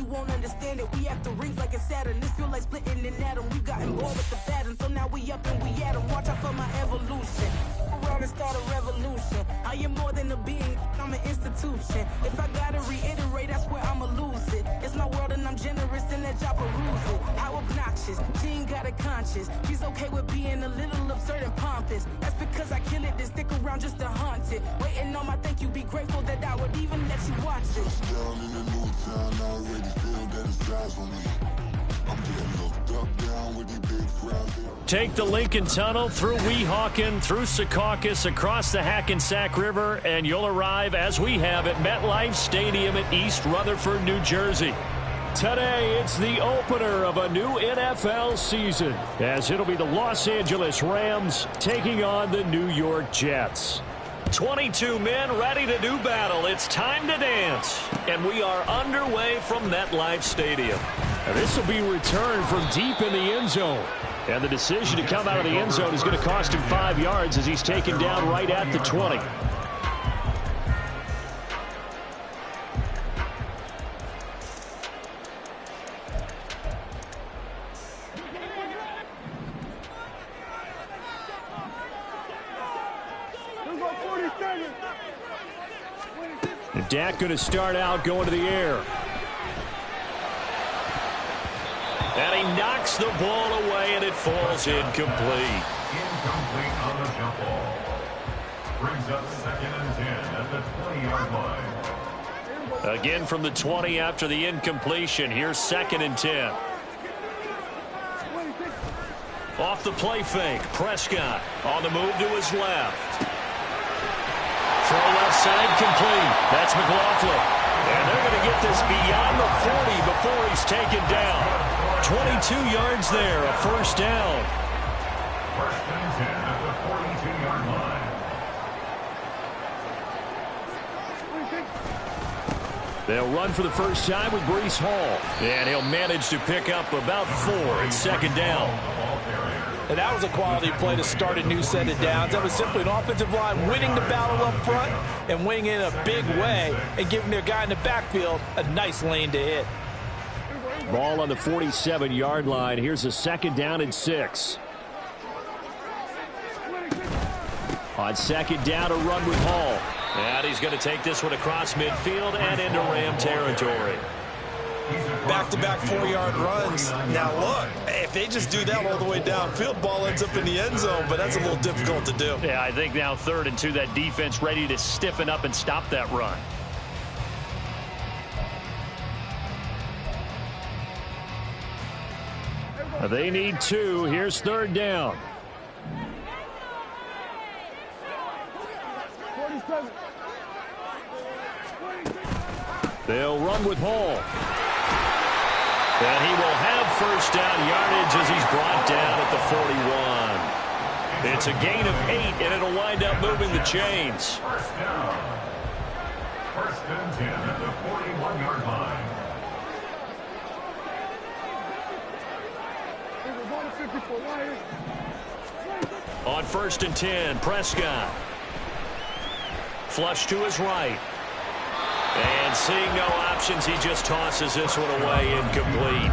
won't understand it. We have to rings like it's Saturn. This feel like splitting an atom. We got involved with the pattern, so now we up and we at 'em. Watch out for my evolution. Around and start a revolution. I am more than a being, I'm an institution. If I gotta reiterate, that's where I'ma lose it. It's my world and I'm generous in that job peruse it. How obnoxious, she ain't got a conscience. She's okay with being a little absurd and pompous. That's because I kill it, then stick around just to haunt it. Waiting on my thank you, be grateful that I would even let you watch it. Down in the new town, I already feel that it's eyes on me. I'm getting looked up, down with these big crowds. Take the Lincoln Tunnel through Weehawken, through Secaucus, across the Hackensack River, and you'll arrive, as we have, at MetLife Stadium in East Rutherford, New Jersey. Today, it's the opener of a new NFL season, as it'll be the Los Angeles Rams taking on the New York Jets. 22 men ready to do battle. It's time to dance. And we are underway from MetLife Stadium. Now, this will be returned from deep in the end zone. And the decision to come out of the end zone is going to cost him 5 yards as he's taken down right at the 20. And Dak going to start out going to the air. And he knocks the ball away, and it falls incomplete. Incomplete on the jump ball. Brings up 2nd and 10 at the 20-yard line. Again from the 20 after the incompletion. Here's 2nd and 10. Off the play fake. Prescott on the move to his left. Throw left side complete. That's McLaughlin. And they're going to get this beyond the 40 before he's taken down. 22 yards there, a first down. 1st and 10 at the 42-yard line. They'll run for the first time with Breece Hall. And he'll manage to pick up about 4 at 2nd down. And that was a quality play to start a new set of downs. That was simply an offensive line winning the battle up front and winning in a big way and giving their guy in the backfield a nice lane to hit. Ball on the 47-yard line. Here's a 2nd down and 6. On 2nd down, a run with Hall. And he's going to take this one across midfield and into Ram territory. Back-to-back 4-yard runs. Now look, if they just do that all the way downfield, ball ends up in the end zone, but that's a little difficult to do. Yeah, I think now 3rd and 2, that defense ready to stiffen up and stop that run. They need 2. Here's 3rd down. They'll run with Hall. And he will have first down yardage as he's brought down at the 41. It's a gain of 8, and it'll wind up moving the chains. First down. 1st and 10 at the 41-yard line. On 1st and 10, Prescott. Flush to his right. And seeing no options, he just tosses this one away, incomplete.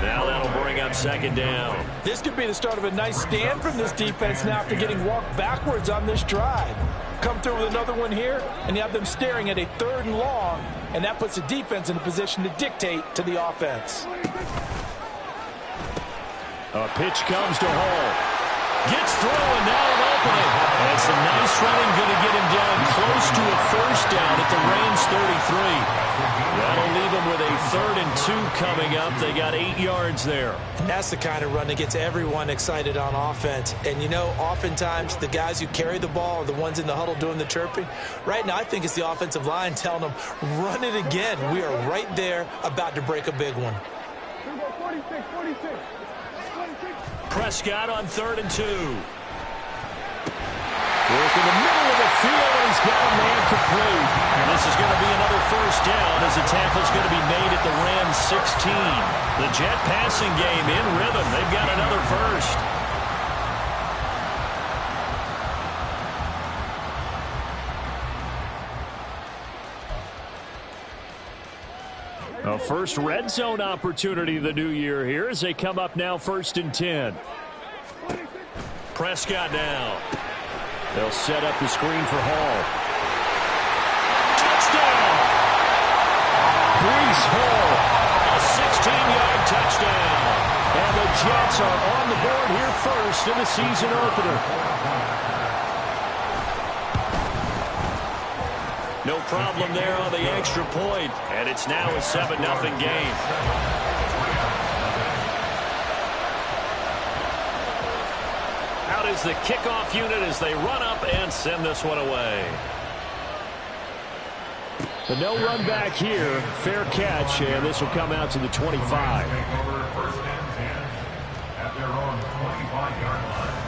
Now that'll bring up 2nd down. This could be the start of a nice stand from this defense now after getting walked backwards on this drive. Come through with another one here, and you have them staring at a 3rd and long, and that puts the defense in a position to dictate to the offense. A pitch comes to Hall. Gets through, and now an opening. And it's a nice running, going to get him down close to a first down at the Rams 33. That'll leave him with a 3rd and 2 coming up. They got 8 yards there. And that's the kind of run that gets everyone excited on offense. And, you know, oftentimes the guys who carry the ball are the ones in the huddle doing the chirping. Right now, I think it's the offensive line telling them, run it again. We are right there about to break a big one. 46. Prescott on 3rd and 2. Work in the middle of the field, and he's got a man complete. And this is going to be another first down as the tackle's going to be made at the Rams 16. The Jet passing game in rhythm. They've got another first. A first red zone opportunity of the new year here as they come up now 1st and 10. Prescott now. They'll set up the screen for Hall. Touchdown! Breece Hall, a 16-yard touchdown. And the Jets are on the board here first in the season opener. No problem there on the extra point, and it's now a 7-0 game. Out is the kickoff unit as they run up and send this one away. The no run back here, fair catch, and this will come out to the 25. First and 10 at their own 25-yard line.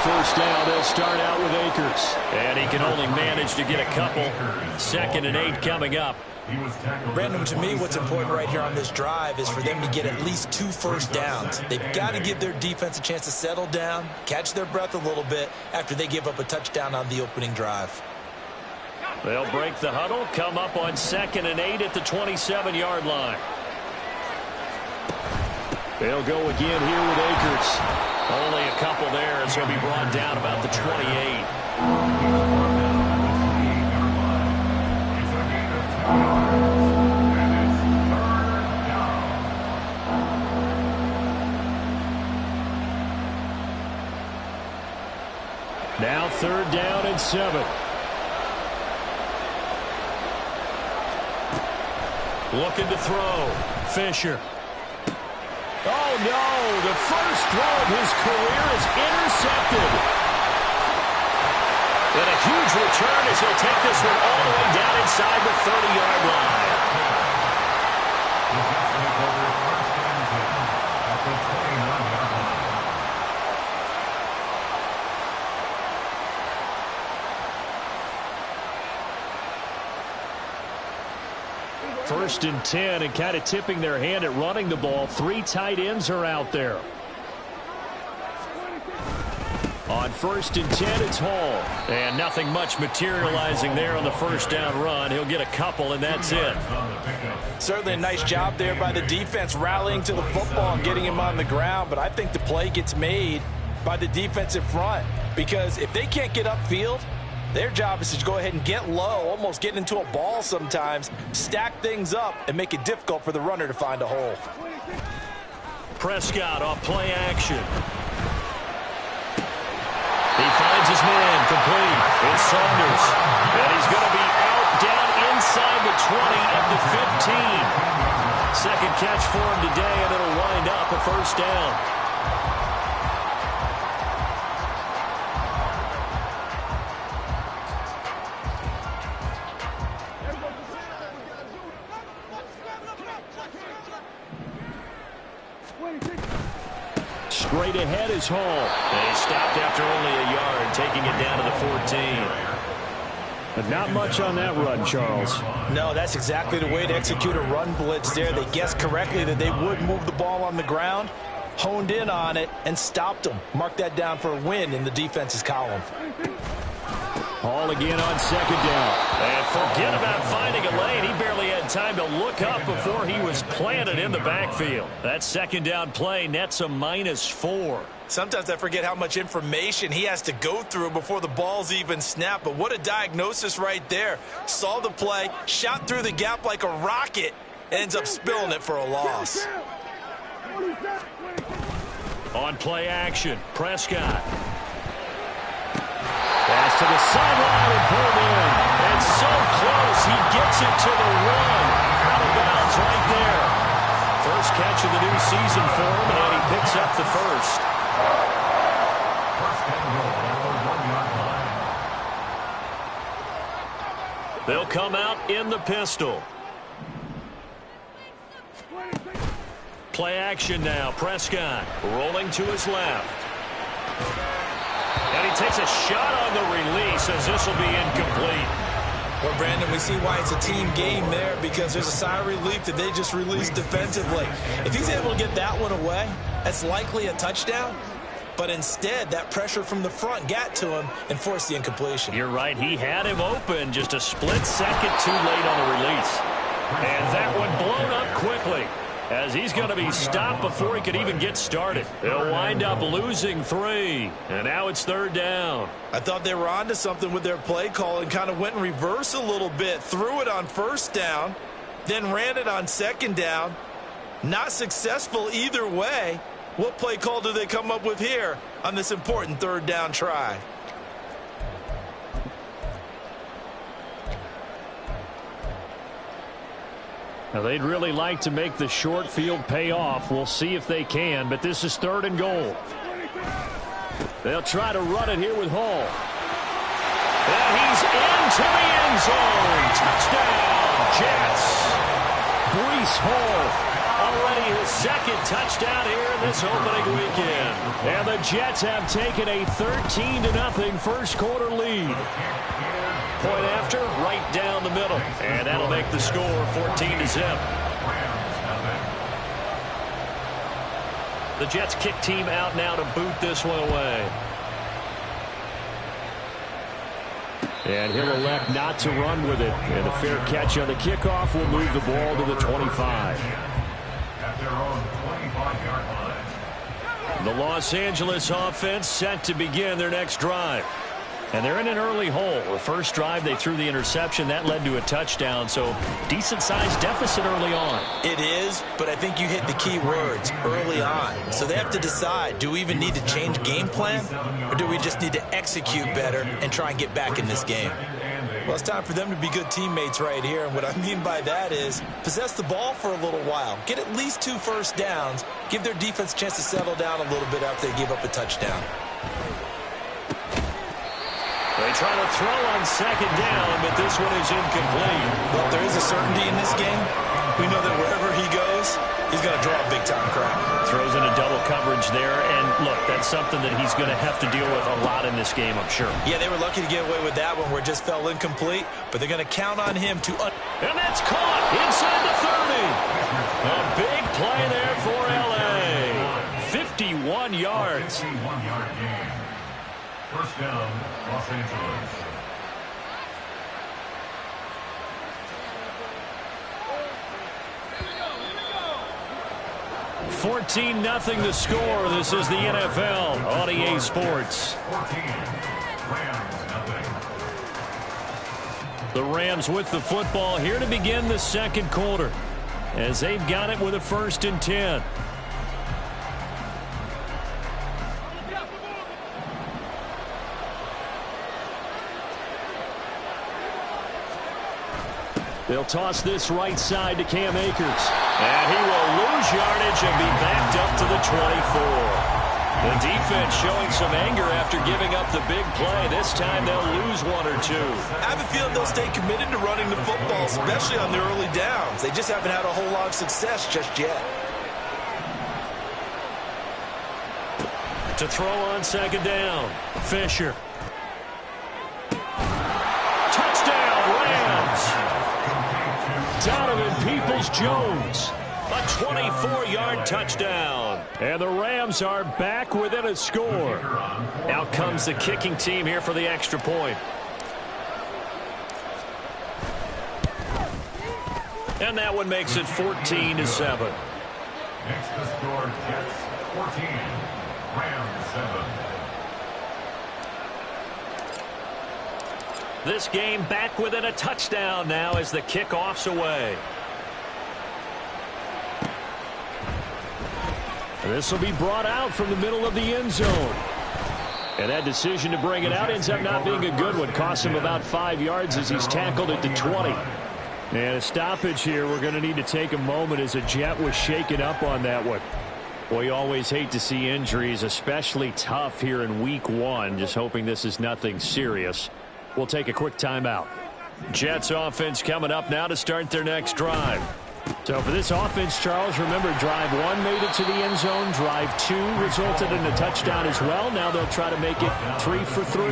First down, they'll start out with Akers. And he can only manage to get a couple. 2nd and 8 coming up. Brandon, to me, what's important right here on this drive is for them to get at least 2 first downs. They've got to give their defense a chance to settle down, catch their breath a little bit after they give up a touchdown on the opening drive. They'll break the huddle, come up on 2nd and 8 at the 27-yard line. They'll go again here with Akers. Only a couple there as he'll be brought down about the 28. Now 3rd down and 7. Looking to throw. Fisher. Oh, no. The first throw of his career is intercepted. And a huge return as he'll take this one all the way down inside the 30-yard line. First and 10, and kind of tipping their hand at running the ball. 3 tight ends are out there. On 1st and 10, it's Hall. And nothing much materializing there on the first down run. He'll get a couple, and that's it. Certainly a nice job there by the defense rallying to the football and getting him on the ground. But I think the play gets made by the defensive front. Because if they can't get upfield, their job is to go ahead and get low, almost get into a ball sometimes, stack things up, and make it difficult for the runner to find a hole. Prescott off play action. He finds his man complete. It's Saunders. And he's going to be out down inside the 20 at the 15. Second catch for him today, and it'll wind up a first down. Straight ahead is Hall. And he stopped after only a yard, taking it down to the 14. But not much on that run, Charles. No, that's exactly the way to execute a run blitz there. They guessed correctly that they would move the ball on the ground, honed in on it, and stopped them. Mark that down for a win in the defense's column. Hall again on 2nd down. And forget about finding a lane. He barely had time to look up before he was planted in the backfield. That 2nd down play nets a -4. Sometimes I forget how much information he has to go through before the ball's even snapped. But what a diagnosis right there. Saw the play, shot through the gap like a rocket, ends up spilling it for a loss. On play action, Prescott. Pass to the sideline and pulled in. And so close, he gets it to the run. Out of bounds right there. First catch of the new season for him, and he picks up the first. They'll come out in the pistol. Play action now. Prescott rolling to his left. And he takes a shot on the release as this will be incomplete. Well, Brandon, we see why it's a team game there, because there's a sigh of relief that they just released defensively. If he's able to get that one away, that's likely a touchdown. But instead, that pressure from the front got to him and forced the incompletion. You're right. He had him open, just a split second too late on the release. And that one blown up quickly, as he's going to be stopped before he could even get started. They'll wind up losing 3, and now it's 3rd down. I thought they were onto something with their play call and kind of went in reverse a little bit, threw it on 1st down, then ran it on 2nd down. Not successful either way. What play call do they come up with here on this important 3rd down try? Now, they'd really like to make the short field pay off. We'll see if they can, but this is 3rd and goal. They'll try to run it here with Hall. And he's into the end zone. Touchdown, Jets. Breece Hall. Already his 2nd touchdown here in this opening weekend. And the Jets have taken a 13-0 first quarter lead. Point after, right down the middle. And that'll make the score 14-0. The Jets kick team out now to boot this one away. And he'll elect not to run with it. And a fair catch on the kickoff will move the ball to the 25. At their own 25-yard line. The Los Angeles offense set to begin their next drive. And they're in an early hole. The first drive, they threw the interception. That led to a touchdown, so decent-sized deficit early on. It is, but I think you hit the key words, early on. So they have to decide, do we even need to change game plan, or do we just need to execute better and try and get back in this game? Well, it's time for them to be good teammates right here, and what I mean by that is possess the ball for a little while, get at least 2 first downs, give their defense a chance to settle down a little bit after they give up a touchdown. They try to throw on 2nd down, but this one is incomplete. Well, there is a certainty in this game. We know that wherever he goes, he's going to draw a big-time crowd. Throws in a double coverage there, and look, that's something that he's going to have to deal with a lot in this game, I'm sure. Yeah, they were lucky to get away with that one where it just fell incomplete, but they're going to count on him to... And that's caught inside the 30. A big play there for L.A. 51 yards. 51-yard gain. First down, Los Angeles. 14-0 the score. This is the NFL on EA Sports. 14. Rams, nothing. The Rams with the football here to begin the 2nd quarter, as they've got it with a 1st and 10. They'll toss this right side to Cam Akers. And he will lose yardage and be backed up to the 24. The defense showing some anger after giving up the big play. This time they'll lose 1 or 2. I have a feeling they'll stay committed to running the football, especially on the early downs. They just haven't had a whole lot of success just yet. To throw on 2nd down, Fisher. Touchdown, Rams. Donovan Peoples-Jones, a 24-yard touchdown. And the Rams are back within a score. Out comes the kicking team here for the extra point. And that one makes it 14-7. Next to score, Jets 14, Rams 7. This game back within a touchdown now as the kickoff's away. This will be brought out from the middle of the end zone. And that decision to bring it out ends up not being a good one. Costs him about 5 yards as he's tackled at the 20. And a stoppage here. We're going to need to take a moment as a Jet was shaken up on that one. Boy, you always hate to see injuries, especially tough here in week 1. Just hoping this is nothing serious. We'll take a quick timeout. Jets offense coming up now to start their next drive. So for this offense, Charles, remember drive 1 made it to the end zone. Drive 2 resulted in a touchdown as well. Now they'll try to make it 3 for 3.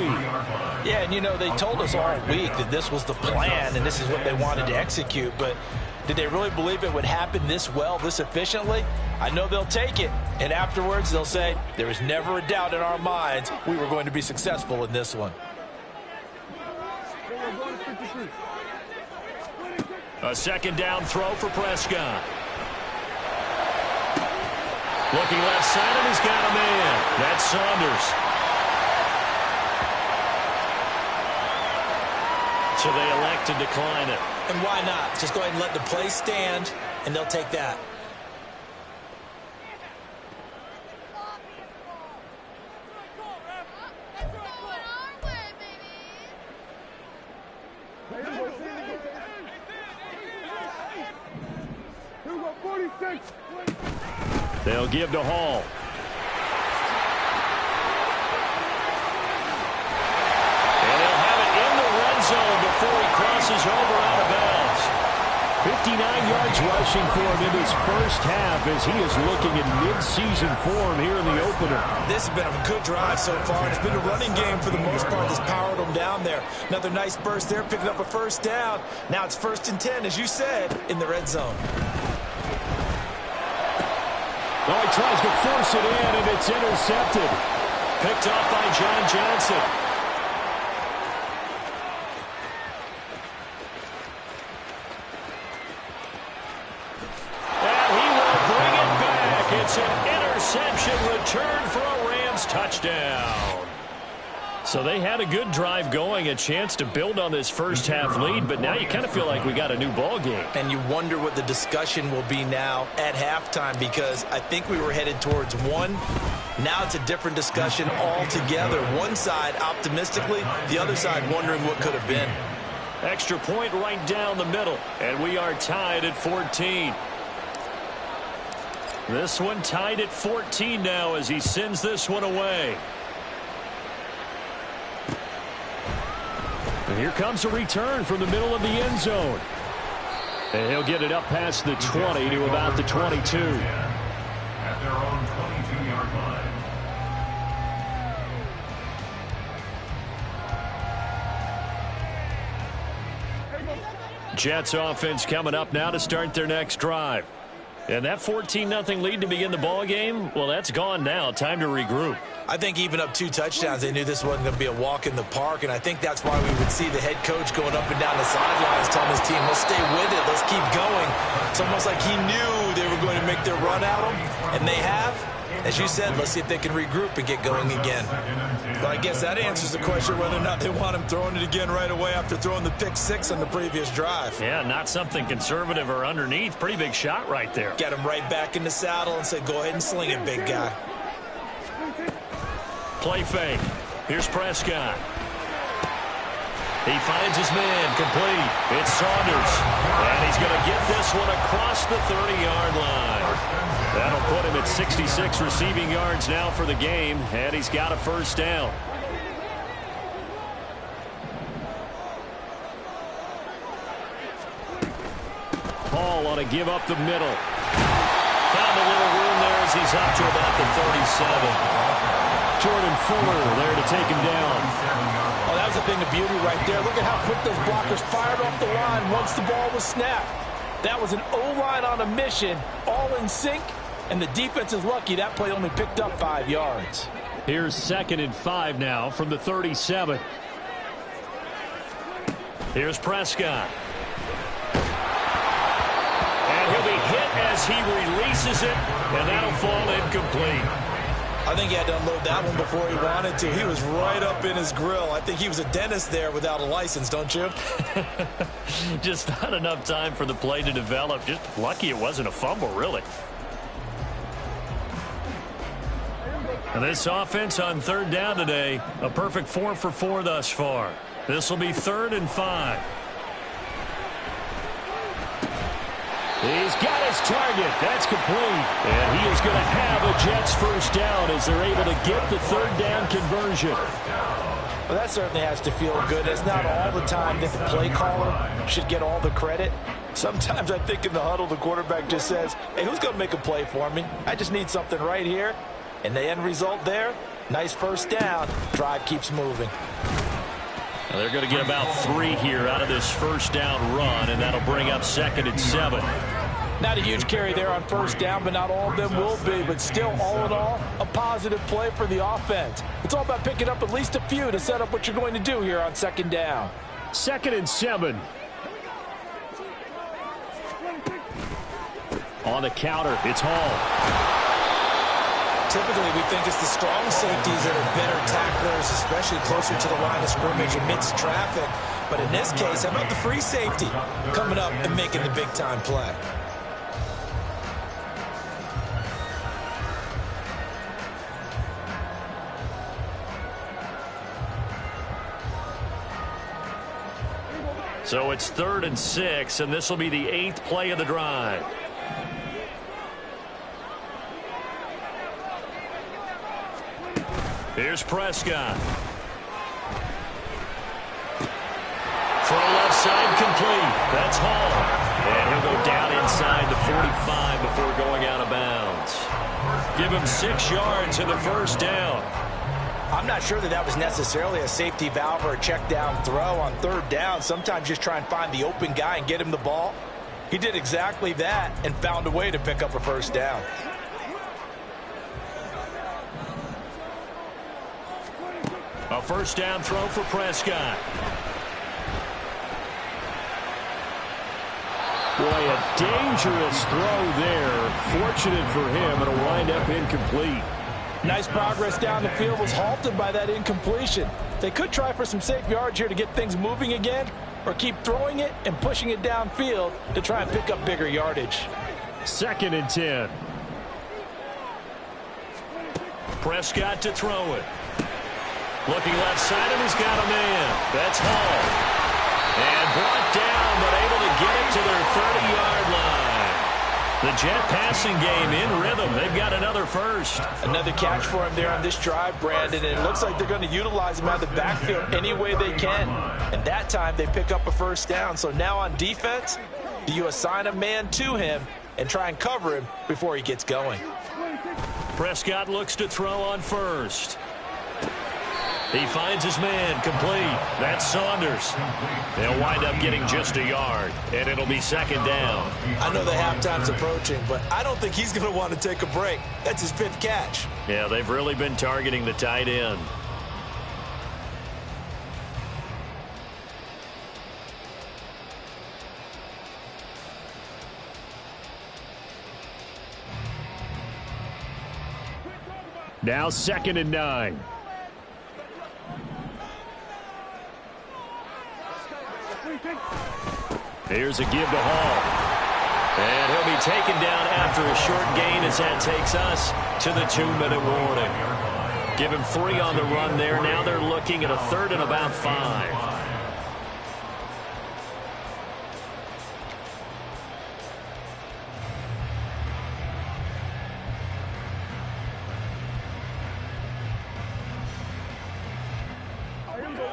Yeah, and you know, they told us all week that this was the plan and this is what they wanted to execute, but Did they really believe it would happen this well, this efficiently? I know they'll take it, and afterwards they'll say, there was never a doubt in our minds we were going to be successful in this one. A second down throw for Prescott. Looking left side, and he's got a man. That's Saunders. So they elect to decline it. And why not? Just go ahead and let the play stand, and they'll take that. They'll give to Hall. And they'll have it in the red zone before he crosses over out of bounds. 59 yards rushing for him in his first half as he is looking in mid-season form here in the opener. This has been a good drive so far. It's been a running game for the most part that's powered them down there. Another nice burst there, picking up a first down. Now it's 1st and 10, as you said, in the red zone. Oh, he tries to force it in, and it's intercepted. Picked off by John Johnson. And he will bring it back. It's an interception return for a Rams touchdown. So they had a good drive going, a chance to build on this first half lead, but now you kind of feel like we got a new ball game. And you wonder what the discussion will be now at halftime, because I think we were headed towards one. Now it's a different discussion altogether. One side optimistically, the other side wondering what could have been. Extra point right down the middle, and we are tied at 14. This one tied at 14 now as he sends this one away. And here comes a return from the middle of the end zone. And he'll get it up past the 20 to about the 22. At their own 22-yard line. Jets offense coming up now to start their next drive. And that 14-0 lead to begin the ball game, well, that's gone now. Time to regroup. I think even up 2 touchdowns, they knew this wasn't going to be a walk in the park, and I think that's why we would see the head coach going up and down the sidelines telling his team, let's stay with it, let's keep going. It's almost like he knew they were going to make their run at him, and they have. As you said, let's see if they can regroup and get going again. But I guess that answers the question whether or not they want him throwing it again right away after throwing the pick 6 on the previous drive. Yeah, not something conservative or underneath. Pretty big shot right there. Get him right back in the saddle and say, go ahead and sling it, big guy. Play fake. Here's Prescott. He finds his man complete. It's Saunders. And he's going to get this one across the 30-yard line. That'll put him at 66 receiving yards now for the game. And he's got a first down. Hall on to give up the middle. Found a little room there as he's up to about the 37. Jordan Fuller there to take him down. Oh, that was a thing of beauty right there. Look at how quick those blockers fired off the line once the ball was snapped. That was an O-line on a mission, all in sync, and the defense is lucky that play only picked up 5 yards. Here's 2nd and 5 now from the 37. Here's Prescott. And he'll be hit as he releases it, and that'll fall incomplete. I think he had to unload that one before he wanted to. He was right up in his grill. I think he was a dentist there without a license, don't you? Just not enough time for the play to develop. Just lucky it wasn't a fumble, really. And this offense on 3rd down today, a perfect 4 for 4 thus far. This will be 3rd and 5. He's got his target. That's complete. And he is going to have a Jets first down as they're able to get the 3rd down conversion. Well, that certainly has to feel good. It's not all the time that the play caller should get all the credit. Sometimes I think in the huddle, the quarterback just says, hey, who's going to make a play for me? I just need something right here. And the end result there, nice first down. Drive keeps moving. Now they're going to get about 3 here out of this first down run, and that'll bring up 2nd and 7. Not a huge carry there on first down, but not all of them will be. But still, all in all, a positive play for the offense. It's all about picking up at least a few to set up what you're going to do here on 2nd down. 2nd and 7. On the counter, it's Hall. Typically, we think it's the strong safeties that are better tacklers, especially closer to the line of scrimmage amidst traffic. But in this case, how about the free safety coming up and making the big-time play? So it's 3rd and 6, and this will be the 8th play of the drive. Here's Prescott. Throw left side complete. That's Hall. And he'll go down inside the 45 before going out of bounds. Give him 6 yards in the first down. I'm not sure that was necessarily a safety valve or a check down throw on 3rd down. Sometimes just try and find the open guy and get him the ball. He did exactly that and found a way to pick up a first down. A first down throw for Prescott. Boy, a dangerous throw there. Fortunate for him, it'll wind up incomplete. Nice progress down the field was halted by that incompletion. They could try for some safe yards here to get things moving again, or keep throwing it and pushing it downfield to try and pick up bigger yardage. 2nd and 10. Prescott to throw it. Looking left side, and he's got a man. That's Hall. And brought down, but able to get it to their 30-yard line. The Jet passing game in rhythm. They've got another first. Another catch for him there on this drive, Brandon, and it looks like they're going to utilize him out of the backfield any way they can. And that time, they pick up a first down. So now on defense, do you assign a man to him and try and cover him before he gets going? Prescott looks to throw on first. He finds his man complete. That's Saunders. They'll wind up getting just a yard, and it'll be 2nd down. I know the halftime's approaching, but I don't think he's going to want to take a break. That's his 5th catch. Yeah, they've really been targeting the tight end. Now 2nd and 9. Here's a give to Hall. And he'll be taken down after a short gain as that takes us to the 2-minute warning. Give him 3 on the run there. Now they're looking at a 3rd and about 5.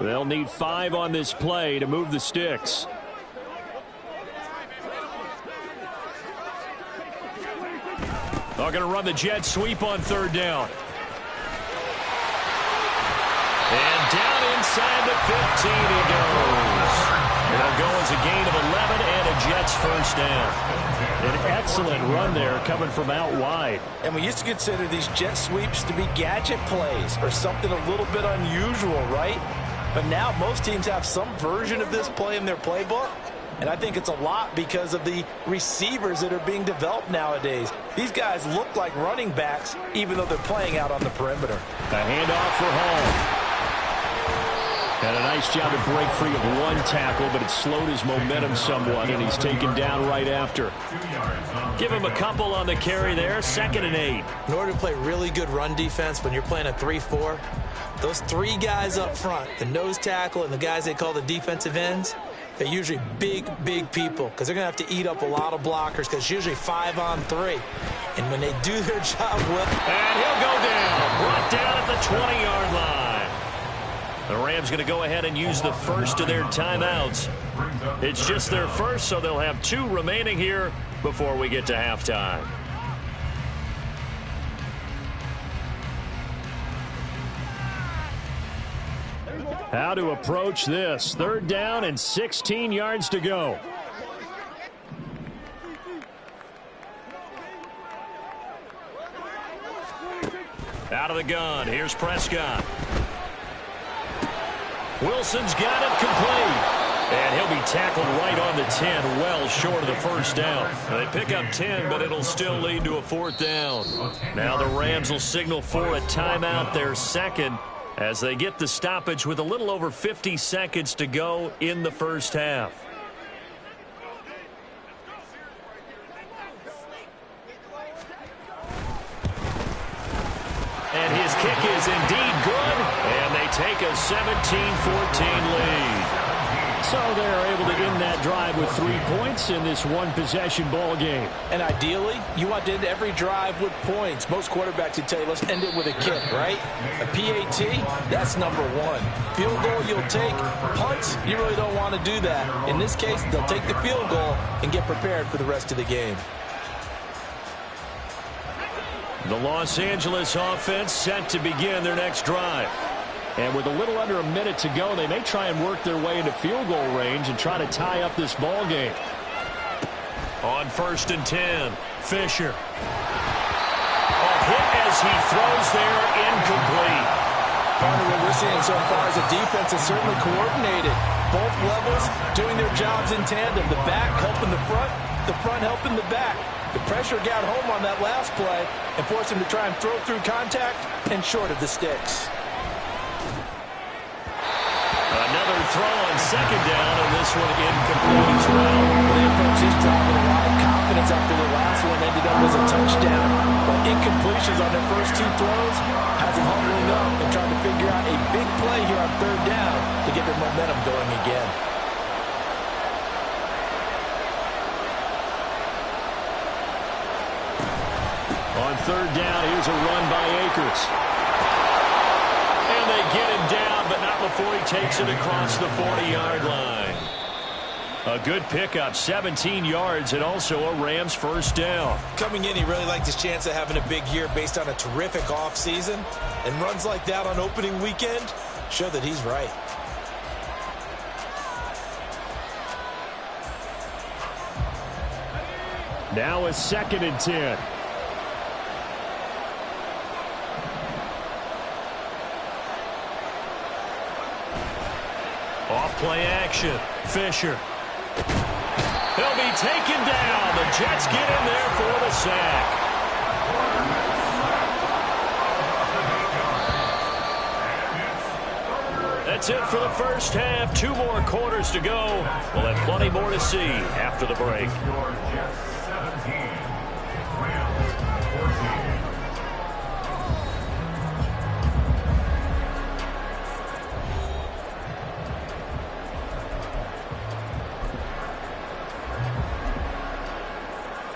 They'll need 5 on this play to move the sticks. They're going to run the jet sweep on 3rd down. And down inside the 15 he goes. It'll go as a gain of 11 and a Jets first down. An excellent run there coming from out wide. And we used to consider these jet sweeps to be gadget plays or something a little bit unusual, right? But now most teams have some version of this play in their playbook. And I think it's a lot because of the receivers that are being developed nowadays. These guys look like running backs, even though they're playing out on the perimeter. A handoff for Hall. Had a nice job to break free of 1 tackle, but it slowed his momentum somewhat, and he's taken down right after. Give him a couple on the carry there, 2nd and 8. In order to play really good run defense when you're playing a 3-4, those 3 guys up front, the nose tackle and the guys they call the defensive ends, they're usually big people because they're going to have to eat up a lot of blockers because it's usually 5 on 3. And when they do their job well... And he'll go down. Brought down at the 20-yard line. The Rams going to go ahead and use the first of their timeouts. It's just their first, so they'll have 2 remaining here before we get to halftime. How to approach this. 3rd down and 16 yards to go. Out of the gun. Here's Prescott. Wilson's got it complete. And he'll be tackled right on the 10, well short of the first down. They pick up 10, but it'll still lead to a 4th down. Now the Rams will signal for a timeout, their second, as they get the stoppage with a little over 50 seconds to go in the first half. And his kick is indeed good, and they take a 17-14 lead. So they're able to end that drive with 3 points in this one-possession ball game. And ideally, you want to end every drive with points. Most quarterbacks would tell you, let's end it with a kick, right? A PAT, that's number 1. Field goal you'll take. Punts, you really don't want to do that. In this case, they'll take the field goal and get prepared for the rest of the game. The Los Angeles offense set to begin their next drive. And with a little under a minute to go, they may try and work their way into field goal range and try to tie up this ball game. On 1st and 10, Fisher. A hit as he throws there, incomplete. Part of what we're seeing so far is the defense is certainly coordinated. Both levels doing their jobs in tandem. The back helping the front helping the back. The pressure got home on that last play and forced him to try and throw through contact and short of the sticks. Another throw on 2nd down, and this one incomplete as well. They approached this drive with a lot of confidence after the last one ended up as a touchdown. But incompletions on their first 2 throws has them huddling up and trying to figure out a big play here on 3rd down to get their momentum going again. On 3rd down, here's a run by Akers. And they get him down, but not before he takes it across the 40-yard line. A good pickup, 17 yards, and also a Rams 1st down. Coming in, he really liked his chance of having a big year based on a terrific offseason. And runs like that on opening weekend show that he's right. Now a 2nd and 10. Off-play action. Fisher. He'll be taken down. The Jets get in there for the sack. That's it for the first half. 2 more quarters to go. We'll have plenty more to see after the break.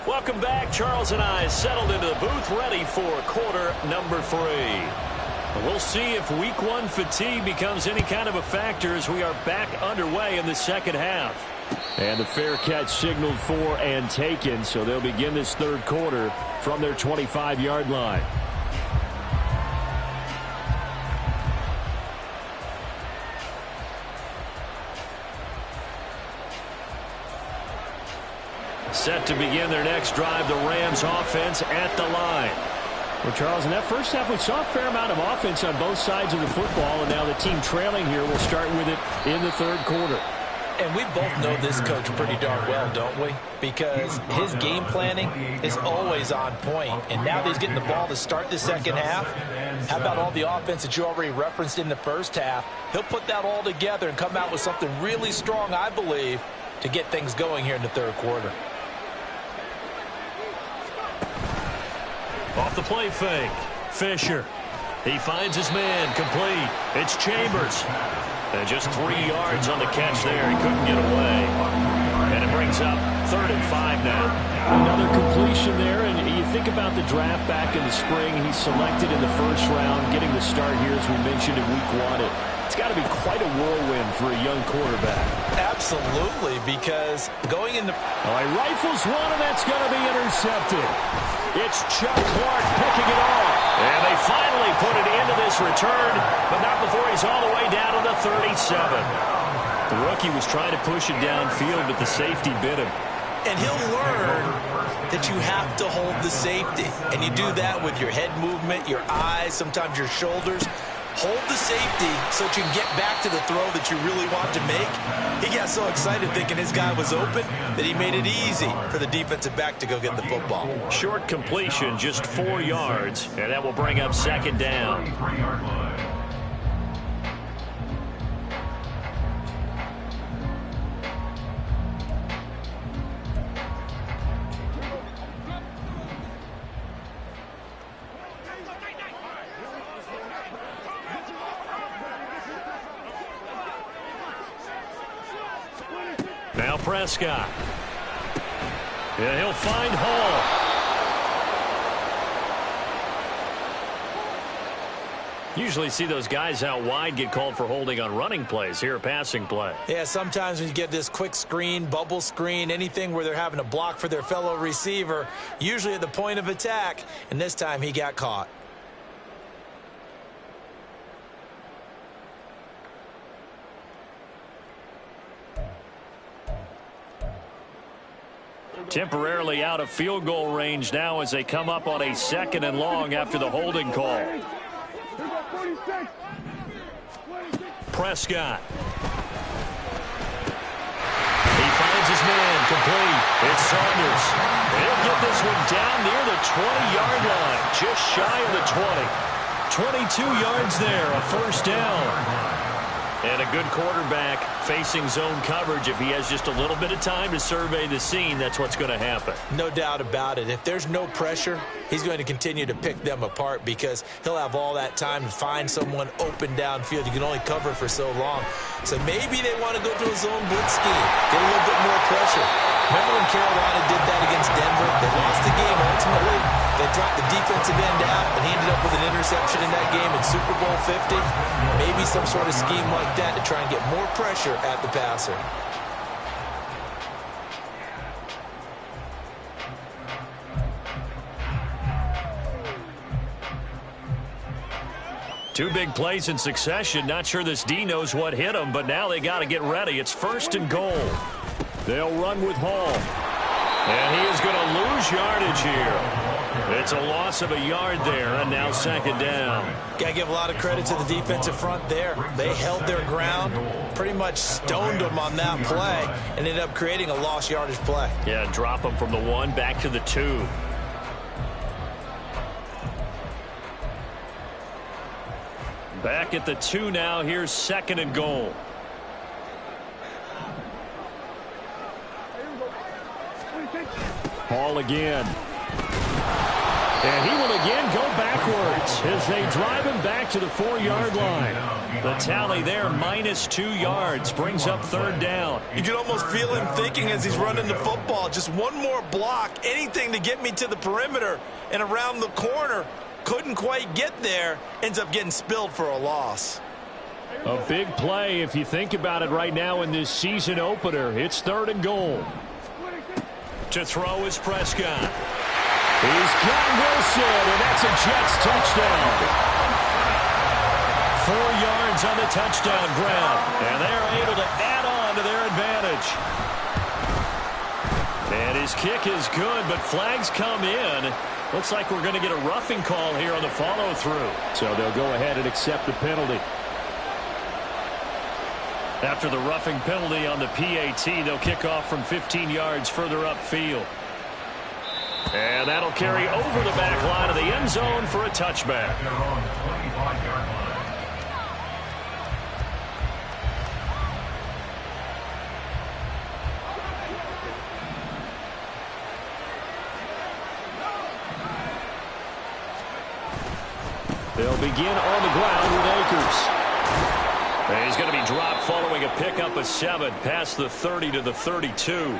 Welcome back. Charles and I settled into the booth, ready for quarter number 3. We'll see if week 1 fatigue becomes any kind of a factor as we are back underway in the second half. And the fair catch signaled for and taken, so they'll begin this 3rd quarter from their 25-yard line. Set to begin their next drive, the Rams offense at the line. Well, Charles, in that first half, we saw a fair amount of offense on both sides of the football, and now the team trailing here will start with it in the 3rd quarter. And we both know this coach pretty darn well, don't we? Because his game planning is always on point. And now that he's getting the ball to start the second half, how about all the offense that you already referenced in the first half? He'll put that all together and come out with something really strong, I believe, to get things going here in the 3rd quarter. Off the play fake. Fisher. He finds his man. Complete. It's Chambers. And just 3 yards on the catch there. He couldn't get away. And it brings up 3rd and 5 now. Another completion there. And you think about the draft back in the spring. He's selected in the 1st round, getting the start here, as we mentioned in week 1. It's got to be quite a whirlwind for a young quarterback. Absolutely, because going into... Oh, he rifles one, and that's going to be intercepted. It's Chuck Clark picking it off. And they finally put it into this return, but not before he's all the way down to the 37. The rookie was trying to push it downfield, but the safety bit him. And he'll learn that you have to hold the safety. And you do that with your head movement, your eyes, sometimes your shoulders. Hold the safety so that you can get back to the throw that you really want to make. He got so excited thinking his guy was open that he made it easy for the defensive back to go get the football. Short completion, just 4 yards, and that will bring up second down. 23-yard line. Now Prescott. Yeah, he'll find Hall. Usually see those guys out wide get called for holding on running plays. Here, a passing play. Yeah, sometimes when you get this quick screen, bubble screen, anything where they're having to block for their fellow receiver, usually at the point of attack, and this time he got caught. Temporarily out of field goal range now as they come up on a 2nd and long after the holding call. Prescott. He finds his man complete. It's Saunders. He'll get this one down near the 20-yard line, just shy of the 20. 22 yards there, a first down. And a good quarterback facing zone coverage. If he has just a little bit of time to survey the scene, that's what's going to happen. No doubt about it. If there's no pressure, he's going to continue to pick them apart because he'll have all that time to find someone open downfield. You can only cover for so long. So maybe they want to go to a zone blitz scheme, get a little bit more pressure. Remember when Carolina did that against Denver? They lost the game ultimately. They dropped the defensive end out, and he ended up with an interception in that game in Super Bowl 50. Maybe some sort of scheme like that to try and get more pressure at the passer. Two big plays in succession. Not sure this D knows what hit him, but now they got to get ready. It's 1st and goal. They'll run with Hall. And he is going to lose yardage here. It's a loss of a yard there, and now 2nd down. Got to give a lot of credit to the defensive front there. They held their ground, pretty much stoned them on that play, and ended up creating a lost yardage play. Yeah, drop them from the 1 back to the 2. Back at the 2 now. Here's 2nd and goal. Hall again. And he will again go backwards as they drive him back to the 4-yard line. The tally there, -2 yards, brings up 3rd down. You can almost feel him thinking as he's running the football, just one more block, anything to get me to the perimeter and around the corner. Couldn't quite get there, ends up getting spilled for a loss. A big play if you think about it right now in this season opener. It's 3rd and goal. To throw is Prescott. He's got Wilson, and that's a Jets touchdown. 4 yards on the touchdown grab, and they're able to add on to their advantage. And his kick is good, but flags come in. Looks like we're going to get a roughing call here on the follow-through. So they'll go ahead and accept the penalty. After the roughing penalty on the PAT, they'll kick off from 15 yards further upfield. And that'll carry over the back line of the end zone for a touchback. They'll begin on the ground with Akers. And he's going to be dropped following a pickup of 7 past the 30 to the 32.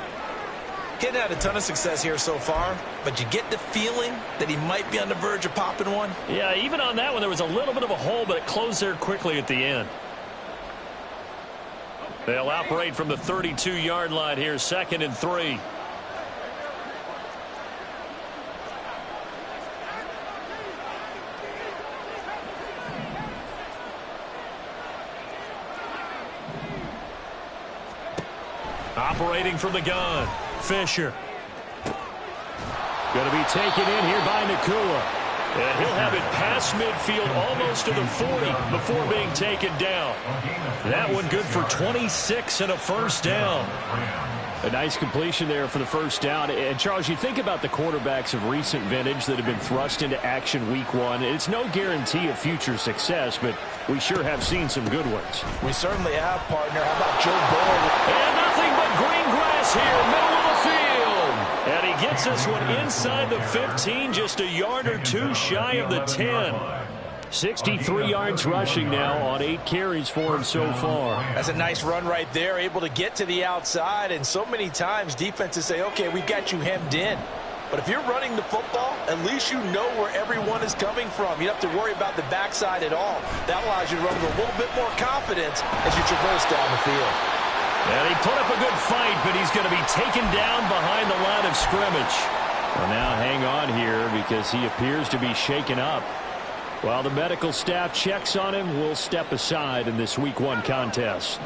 He hadn't had a ton of success here so far, but you get the feeling that he might be on the verge of popping one. Yeah, even on that one, there was a little bit of a hole, but it closed there quickly at the end. They'll operate from the 32-yard line here, 2nd and 3. Operating from the gun, Fisher. Going to be taken in here by Nakua. And he'll have it past midfield almost to the 40 before being taken down. That one good for 26 and a first down. A nice completion there for the first down. And, Charles, you think about the quarterbacks of recent vintage that have been thrust into action week one. It's no guarantee of future success, but we sure have seen some good ones. We certainly have, partner. How about Joe Burrow? And nothing but green grass here, middle of the field. And he gets this one inside the 15, just a yard or two shy of the 10. 63 yards rushing now on 8 carries for him so far. That's a nice run right there, able to get to the outside. And so many times defenses say, okay, we've got you hemmed in. But if you're running the football, at least you know where everyone is coming from. You don't have to worry about the backside at all. That allows you to run with a little bit more confidence as you traverse down the field. And he put up a good fight, but he's going to be taken down behind the line of scrimmage. Well, now hang on here because he appears to be shaken up. While the medical staff checks on him, we'll step aside in this week 1 contest.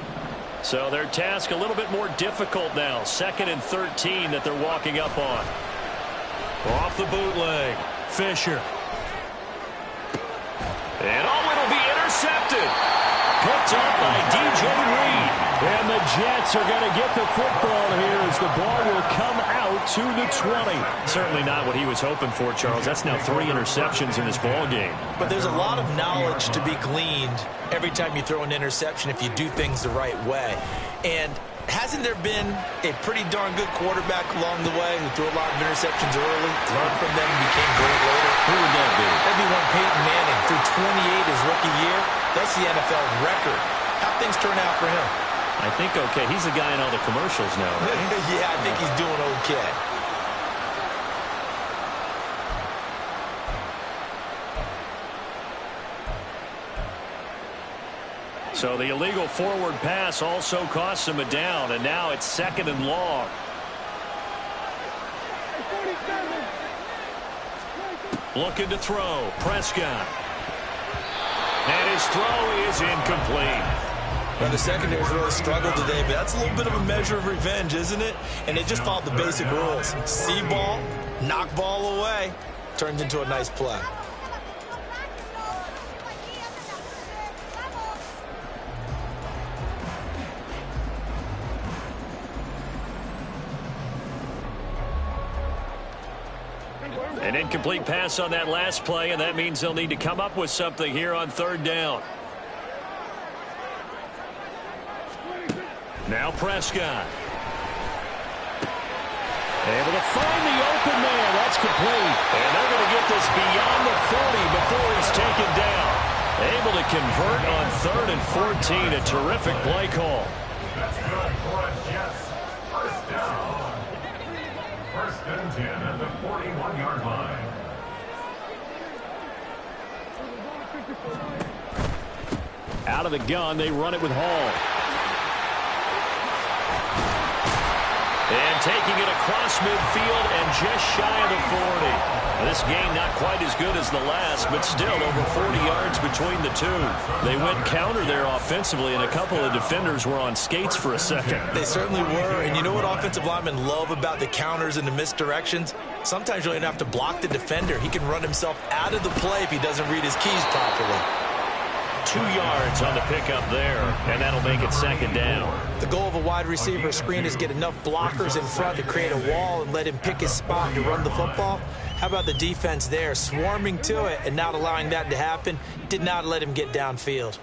So their task a little bit more difficult now. 2nd and 13 that they're walking up on. Off the bootleg, Fisher. And it'll be intercepted. Picked up by DJ Reed. And the Jets are going to get the football here as the ball will come out to the 20. Certainly not what he was hoping for, Charles. That's now 3 interceptions in this ball game. But there's a lot of knowledge to be gleaned every time you throw an interception if you do things the right way. And hasn't there been a pretty darn good quarterback along the way who threw a lot of interceptions early, learned from them, and became great later? Who would that be? That'd be one Peyton Manning. Threw 28 his rookie year. That's the NFL record. How'd things turn out for him? I think okay. He's the guy in all the commercials now, right? Yeah, I think he's doing okay. So the illegal forward pass also costs him a down, and now it's 2nd and long. Looking to throw, Prescott. And his throw is incomplete. Well, the secondary's really struggled today, but that's a little bit of a measure of revenge, isn't it? And they just followed the basic rules. See ball, knock ball away. Turns into a nice play. An incomplete pass on that last play, and that means they'll need to come up with something here on 3rd down. Now Prescott. Able to find the open man. That's complete. And they're going to get this beyond the 40 before he's taken down. Able to convert on 3rd and 14. A terrific play call. That's good for a Jets. First down. 1st and 10 at the 41-yard line. Out of the gun, they run it with Hall. And taking it across midfield and just shy of the 40. This game not quite as good as the last, but still over 40 yards between the two. They went counter there offensively, and a couple of defenders were on skates for a second. They certainly were, and you know what offensive linemen love about the counters and the misdirections? Sometimes you don't even have to block the defender. He can run himself out of the play if he doesn't read his keys properly. 2 yards on the pickup there, and that'll make it 2nd down. The goal of a wide receiver screen is get enough blockers in front to create a wall and let him pick his spot to run the football. How about the defense there, swarming to it and not allowing that to happen? Did not let him get downfield.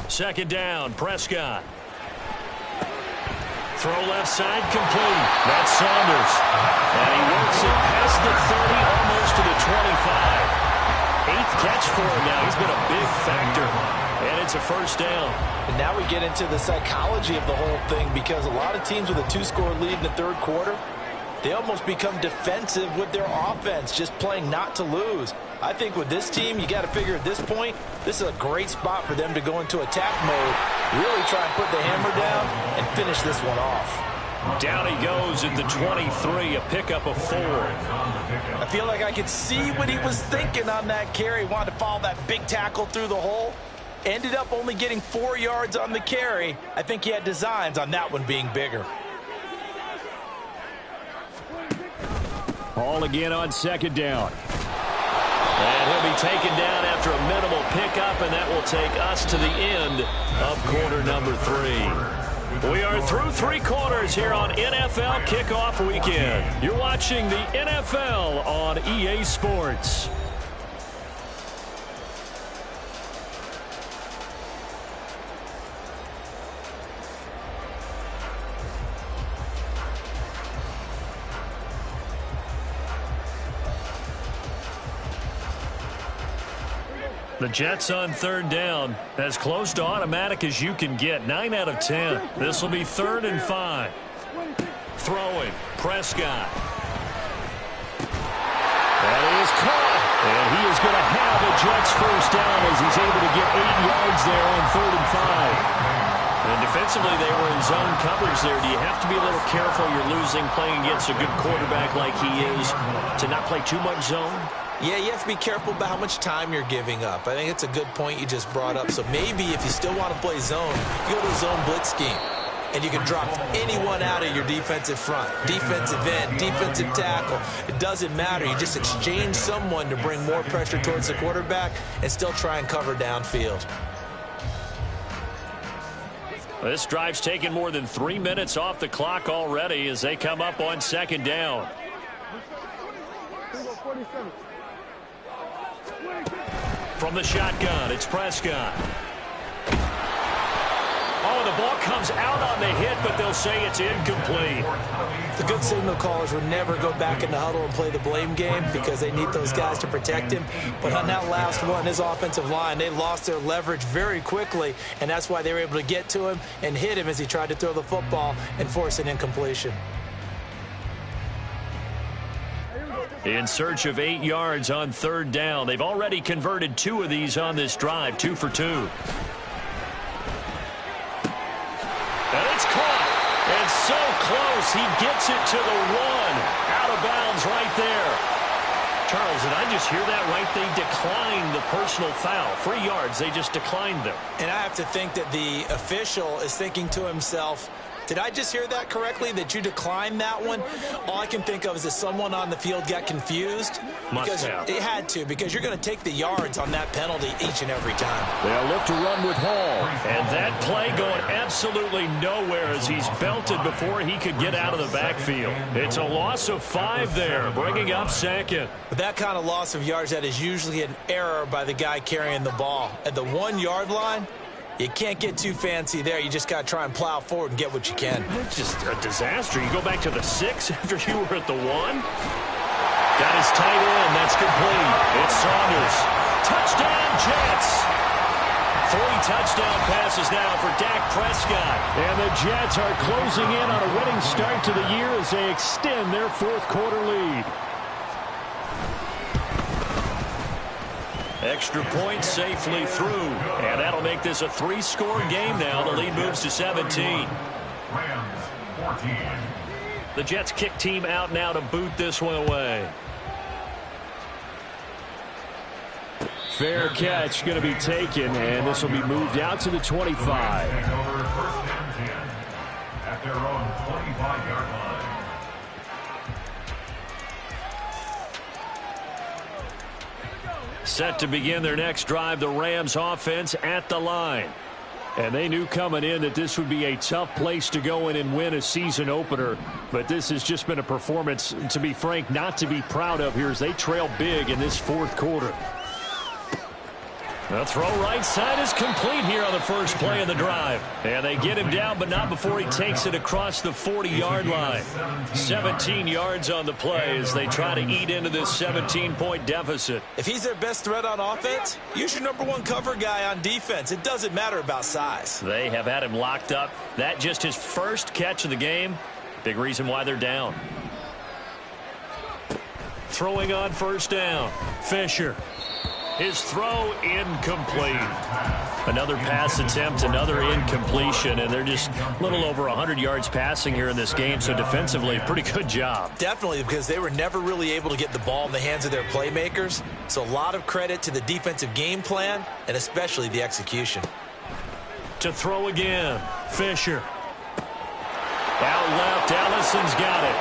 2nd down, Prescott. Throw left side, complete. That's Saunders. And he works it past the 30, almost to the 25. 8th catch for him now. He's been a big factor. And it's a first down. And now we get into the psychology of the whole thing, because a lot of teams with a 2-score lead in the 3rd quarter, they almost become defensive with their offense, just playing not to lose. I think with this team, you got to figure at this point, this is a great spot for them to go into attack mode, really try and put the hammer down and finish this one off. Down he goes at the 23, a pickup of 4. I feel like I could see what he was thinking on that carry. Wanted to follow that big tackle through the hole. Ended up only getting 4 yards on the carry. I think he had designs on that one being bigger. Ball again on second down. And he'll be taken down after a minimal pickup, and that will take us to the end of quarter number 3. We are through 3 quarters here on NFL Kickoff Weekend. You're watching the NFL on EA Sports. The Jets on third down, as close to automatic as you can get. 9 out of 10. This will be 3rd and 5. Throwing, Prescott. That is caught. And he is going to have a Jets first down as he's able to get 8 yards there on 3rd and 5. And defensively, they were in zone coverage there. Do you have to be a little careful? You're losing playing against a good quarterback like he is to not play too much zone? Yeah, you have to be careful about how much time you're giving up. I think it's a good point you just brought up. So maybe if you still want to play zone, you go to a zone blitz scheme. And you can drop anyone out of your defensive front. Defensive end, defensive tackle. It doesn't matter. You just exchange someone to bring more pressure towards the quarterback and still try and cover downfield. This drive's taken more than 3 minutes off the clock already as they come up on second down. From the shotgun, it's Prescott. Oh, the ball comes out on the hit, but they'll say it's incomplete. The good signal callers would never go back in the huddle and play the blame game because they need those guys to protect him. But on that last one, his offensive line, they lost their leverage very quickly, and that's why they were able to get to him and hit him as he tried to throw the football and force an incompletion. In search of 8 yards on third down. They've already converted 2 of these on this drive, 2 for 2. And it's caught. And so close. He gets it to the 1. Out of bounds right there. Charles, did I just hear that right? They declined the personal foul. 3 yards. They just declined them. And I have to think that the official is thinking to himself, did I just hear that correctly, that you declined that one? All I can think of is that someone on the field got confused. Must have. It had to, because you're going to take the yards on that penalty each and every time. They'll look to run with Hall. And that play going absolutely nowhere as he's belted before he could get out of the backfield. It's a loss of 5 there, bringing up second. With that kind of loss of yards, that is usually an error by the guy carrying the ball. At the 1 yard line, you can't get too fancy there. You just got to try and plow forward and get what you can. It's just a disaster. You go back to the 6 after you were at the 1. Got his tight end. That's complete. It's Saunders. Touchdown, Jets. 3 touchdown passes now for Dak Prescott. And the Jets are closing in on a winning start to the year as they extend their 4th quarter lead. Extra point safely through. And that'll make this a 3-score game now. The lead moves to 17. Rams 14. The Jets kick team out now to boot this one away. Fair catch going to be taken, and this will be moved out to the 25. Taking over 1st and 10 at their own 25-yard line. Set to begin their next drive, the Rams offense at the line. And they knew coming in that this would be a tough place to go in and win a season opener. But this has just been a performance, to be frank, not to be proud of here as they trail big in this 4th quarter. The throw right side is complete here on the first play of the drive. And they get him down, but not before he takes it across the 40-yard line. 17 yards on the play as they try to eat into this 17-point deficit. If he's their best threat on offense, use your #1 cover guy on defense. It doesn't matter about size. They have had him locked up. That just his first catch of the game. Big reason why they're down. Throwing on first down. Fisher. His throw incomplete. Another pass attempt, another incompletion, and they're just a little over 100 yards passing here in this game, so defensively, pretty good job. Definitely, because they were never really able to get the ball in the hands of their playmakers, so a lot of credit to the defensive game plan and especially the execution. To throw again, Fisher. Out left, Allison's got it.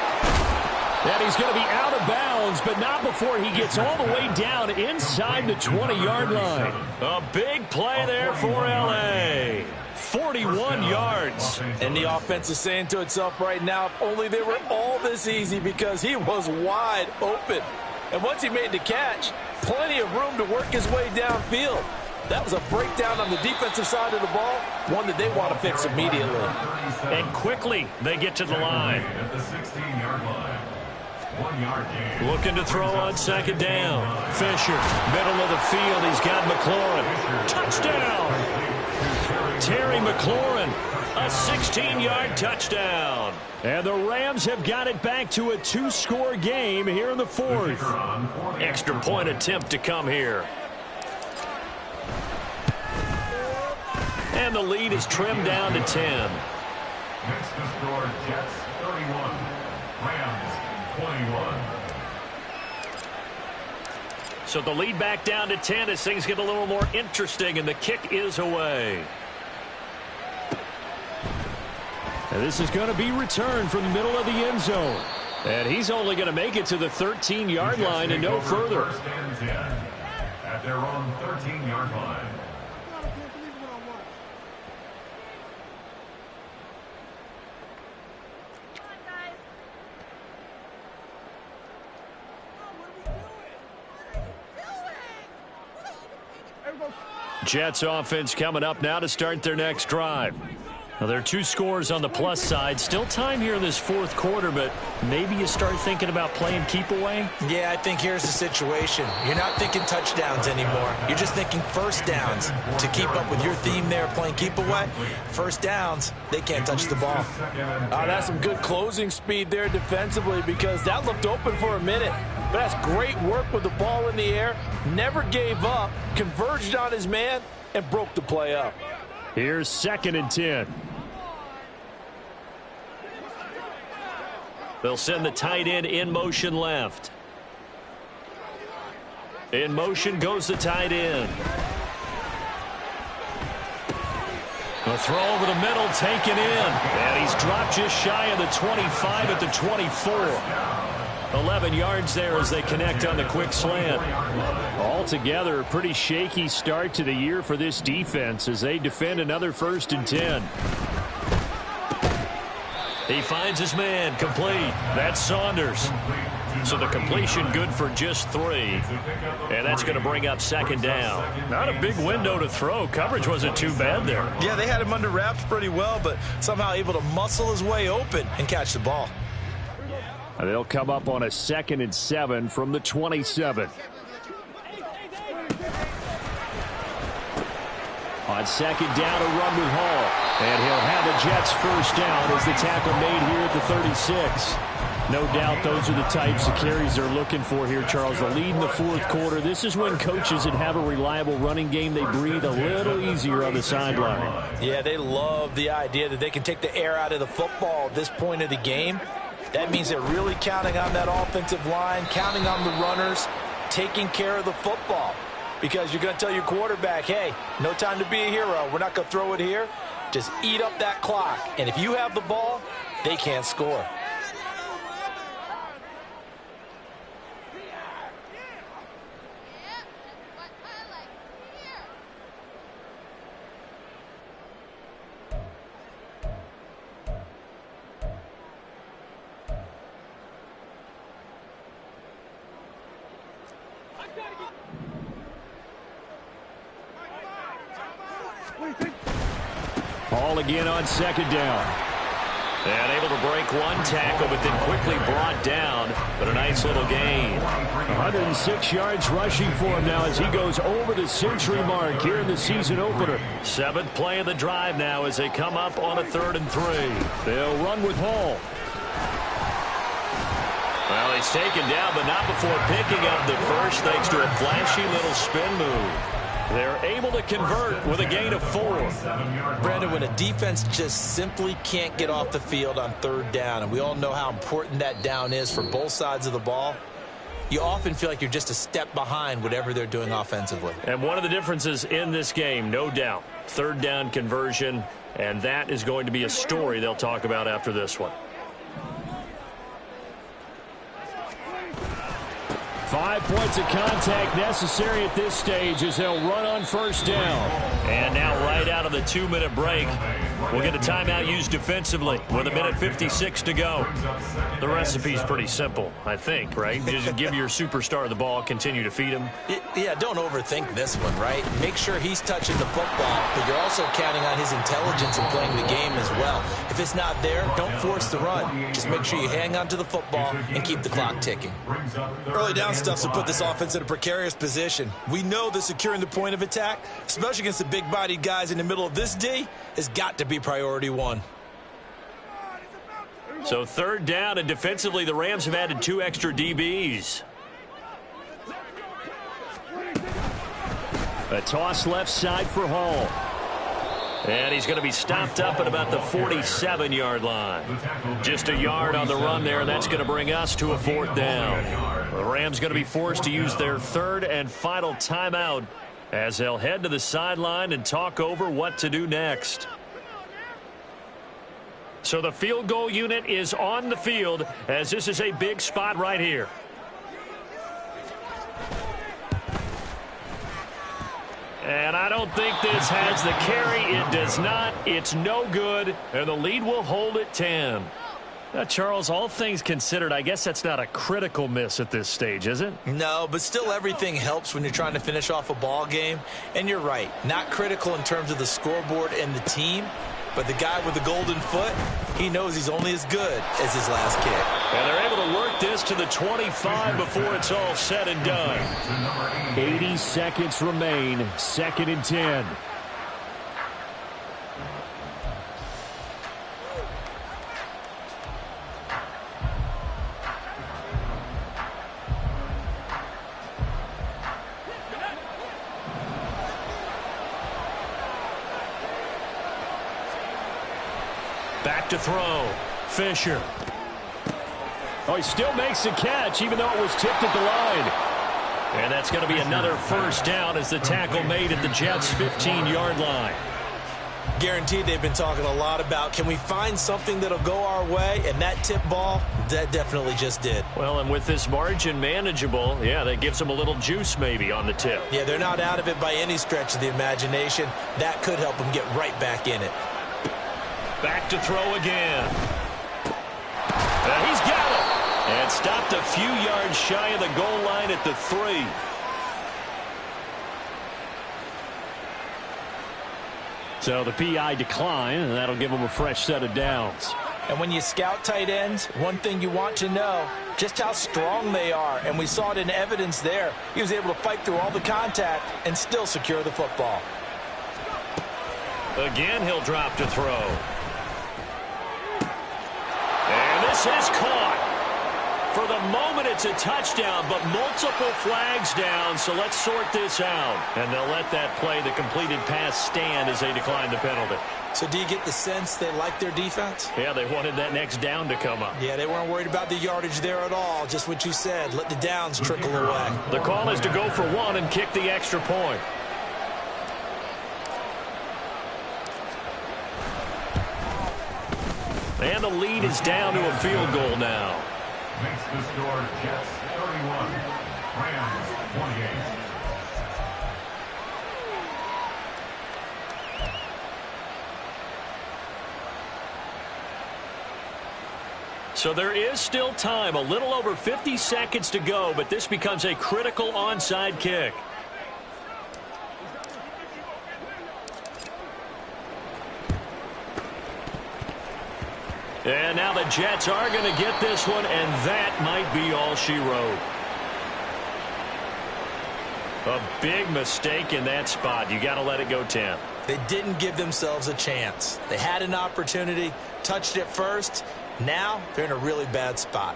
And he's going to be out of bounds, but not before he gets all the way down inside the 20-yard line. A big play there for L.A. 41 yards. And the offense is saying to itself right now, if only they were all this easy, because he was wide open. And once he made the catch, plenty of room to work his way downfield. That was a breakdown on the defensive side of the ball, one that they want to fix immediately. And quickly, they get to the line. At the 16-yard line. 1 yard gain. Looking to throw on second down. Fisher, middle of the field. He's got McLaurin. Touchdown! Terry McLaurin, a 16-yard touchdown. And the Rams have got it back to a 2-score game here in the fourth. Extra point attempt to come here. And the lead is trimmed down to 10. Next to score, Jets 31, Rams 21. So the lead back down to 10 as things get a little more interesting, and the kick is away. And this is going to be returned from the middle of the end zone. And he's only going to make it to the 13-yard line and no further. First and 10 at their own 13-yard line. Jets offense coming up now to start their next drive. Now, there are 2 scores on the plus side. Still time here in this fourth quarter, but maybe you start thinking about playing keep away? Yeah, I think here's the situation. You're not thinking touchdowns anymore. You're just thinking first downs. To keep up with your theme there, playing keep away, first downs, they can't touch the ball. That's some good closing speed there defensively, because that looked open for a minute. But that's great work with the ball in the air. Never gave up, converged on his man, and broke the play up. Here's 2nd and 10. They'll send the tight end in motion left. In motion goes the tight end. A throw over the middle, taken in. And he's dropped just shy of the 25 at the 24. 11 yards there as they connect on the quick slant. Altogether, a pretty shaky start to the year for this defense as they defend another 1st and 10. He finds his man, complete. That's Saunders. So the completion good for just 3. And that's going to bring up 2nd down. Not a big window to throw. Coverage wasn't too bad there. Yeah, they had him under wraps pretty well, but somehow able to muscle his way open and catch the ball. And they'll come up on a 2nd and 7 from the 27. On 2nd down, a run with Hall. And he'll have a Jets first down as the tackle made here at the 36. No doubt those are the types of carries they're looking for here, Charles. The lead in the fourth quarter. This is when coaches that have a reliable running game, they breathe a little easier on the sideline. Yeah, they love the idea that they can take the air out of the football at this point of the game. That means they're really counting on that offensive line, counting on the runners, taking care of the football. Because you're going to tell your quarterback, hey, no time to be a hero. We're not going to throw it here. Just eat up that clock. And if you have the ball, they can't score. Ball again on 2nd down. And able to break one tackle, but then quickly brought down. But a nice little gain. 106 yards rushing for him now as he goes over the century mark here in the season opener. 7th play of the drive now as they come up on a 3rd and 3. They'll run with Hall. Well, he's taken down, but not before picking up the first thanks to a flashy little spin move. They're able to convert with a gain of 4. Brandon, when a defense just simply can't get off the field on 3rd down, and we all know how important that down is for both sides of the ball, you often feel like you're just a step behind whatever they're doing offensively. And one of the differences in this game, no doubt, 3rd down conversion, and that is going to be a story they'll talk about after this one. 5 points of contact necessary at this stage as they'll run on 1st down. And now right out of the 2-minute break, we'll get a timeout used defensively with 1:56 to go. The recipe's pretty simple, I think, right? Just give your superstar the ball, continue to feed him. Yeah, don't overthink this one, right? Make sure he's touching the football, but you're also counting on his intelligence in playing the game as well. If it's not there, don't force the run. Just make sure you hang on to the football and keep the clock ticking. Early down stuff to put this offense in a precarious position. We know that securing the point of attack, especially against the big-bodied guys in the middle of this D, has got to be priority 1. So 3rd down, and defensively the Rams have added 2 extra DBs. A toss left side for Hall. And he's going to be stopped up at about the 47-yard line. Just a yard on the run there, and that's going to bring us to a 4th down. The Rams going to be forced to use their 3rd and final timeout as they'll head to the sideline and talk over what to do next. So the field goal unit is on the field as this is a big spot right here. And I don't think this has the carry. It does not. It's no good. And the lead will hold at 10. Now, Charles, all things considered, I guess that's not a critical miss at this stage, is it? No, but still everything helps when you're trying to finish off a ball game. And you're right, not critical in terms of the scoreboard and the team, but the guy with the golden foot, he knows he's only as good as his last kick. And they're able to work this to the 25 before it's all said and done. 80 seconds remain, 2nd and 10. Back to throw. Fisher. Oh, he still makes the catch, even though it was tipped at the line. And that's going to be another 1st down as the tackle made at the Jets' 15-yard line. Guaranteed they've been talking a lot about, can we find something that'll go our way? And that tip ball, that definitely just did. Well, and with this margin manageable, yeah, that gives them a little juice maybe on the tip. Yeah, they're not out of it by any stretch of the imagination. That could help them get right back in it. Back to throw again. He's got it. And stopped a few yards shy of the goal line at the 3. So the PI decline, and that'll give them a fresh set of downs. And when you scout tight ends, one thing you want to know, just how strong they are. And we saw it in evidence there. He was able to fight through all the contact and still secure the football. Again, he'll drop to throw. And this is caught. For the moment, it's a touchdown, but multiple flags down, so let's sort this out. And they'll let that play, the completed pass, stand as they decline the penalty. So do you get the sense they like their defense? Yeah, they wanted that next down to come up. Yeah, they weren't worried about the yardage there at all. Just what you said, let the downs trickle away. The call is to go for 1 and kick the extra point. And the lead is down to a field goal now. Makes the score Jets 31, Rams 28. So there is still time, a little over 50 seconds to go, but this becomes a critical onside kick. And now the Jets are going to get this one, and that might be all she wrote. A big mistake in that spot. You got to let it go 10. They didn't give themselves a chance. They had an opportunity, touched it first. Now they're in a really bad spot.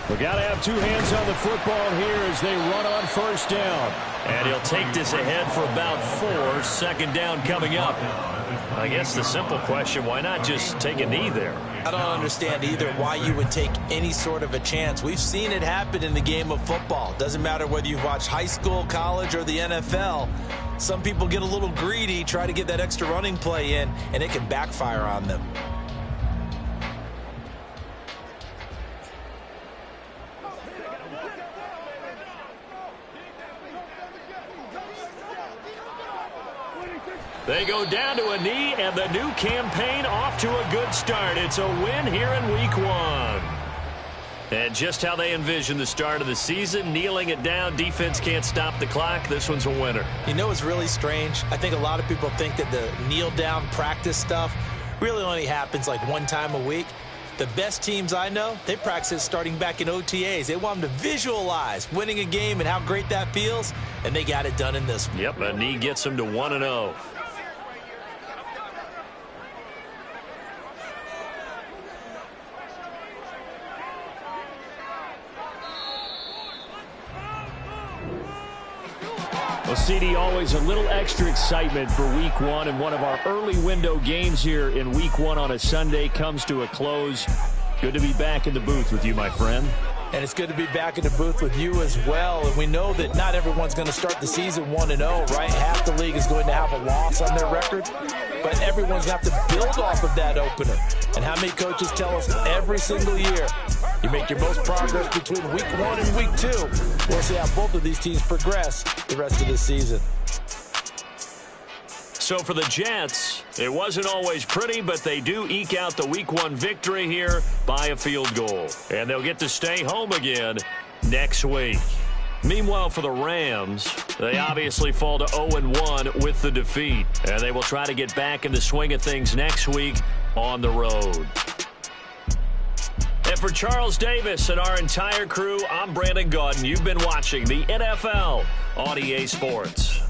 We got to have two hands on the football here as they run on first down. And he'll take this ahead for about 4. Second down coming up. I guess the simple question, why not just take a knee there? I don't understand either why you would take any sort of a chance. We've seen it happen in the game of football. Doesn't matter whether you've watched high school, college, or the NFL. Some people get a little greedy, try to get that extra running play in, and it can backfire on them. They go down to a knee, and the new campaign off to a good start. It's a win here in Week 1. And just how they envision the start of the season, kneeling it down, defense can't stop the clock. This one's a winner. You know what's really strange? I think a lot of people think that the kneel-down practice stuff really only happens like one time a week. The best teams I know, they practice starting back in OTAs. They want them to visualize winning a game and how great that feels, and they got it done in this one. Yep, a knee gets them to 1-0. Well, CD, always a little extra excitement for Week 1, and one of our early window games here in Week 1 on a Sunday comes to a close. Good to be back in the booth with you, my friend. And it's good to be back in the booth with you as well. And we know that not everyone's going to start the season 1-0, right? Half the league is going to have a loss on their record. But everyone's going to have to build off of that opener. And how many coaches tell us every single year, you make your most progress between Week 1 and Week 2. We'll see how both of these teams progress the rest of this season. So for the Jets, it wasn't always pretty, but they do eke out the Week 1 victory here by a field goal. And they'll get to stay home again next week. Meanwhile, for the Rams, they obviously fall to 0-1 with the defeat. And they will try to get back in the swing of things next week on the road. And for Charles Davis and our entire crew, I'm Brandon Gaudin. You've been watching the NFL on EA Sports.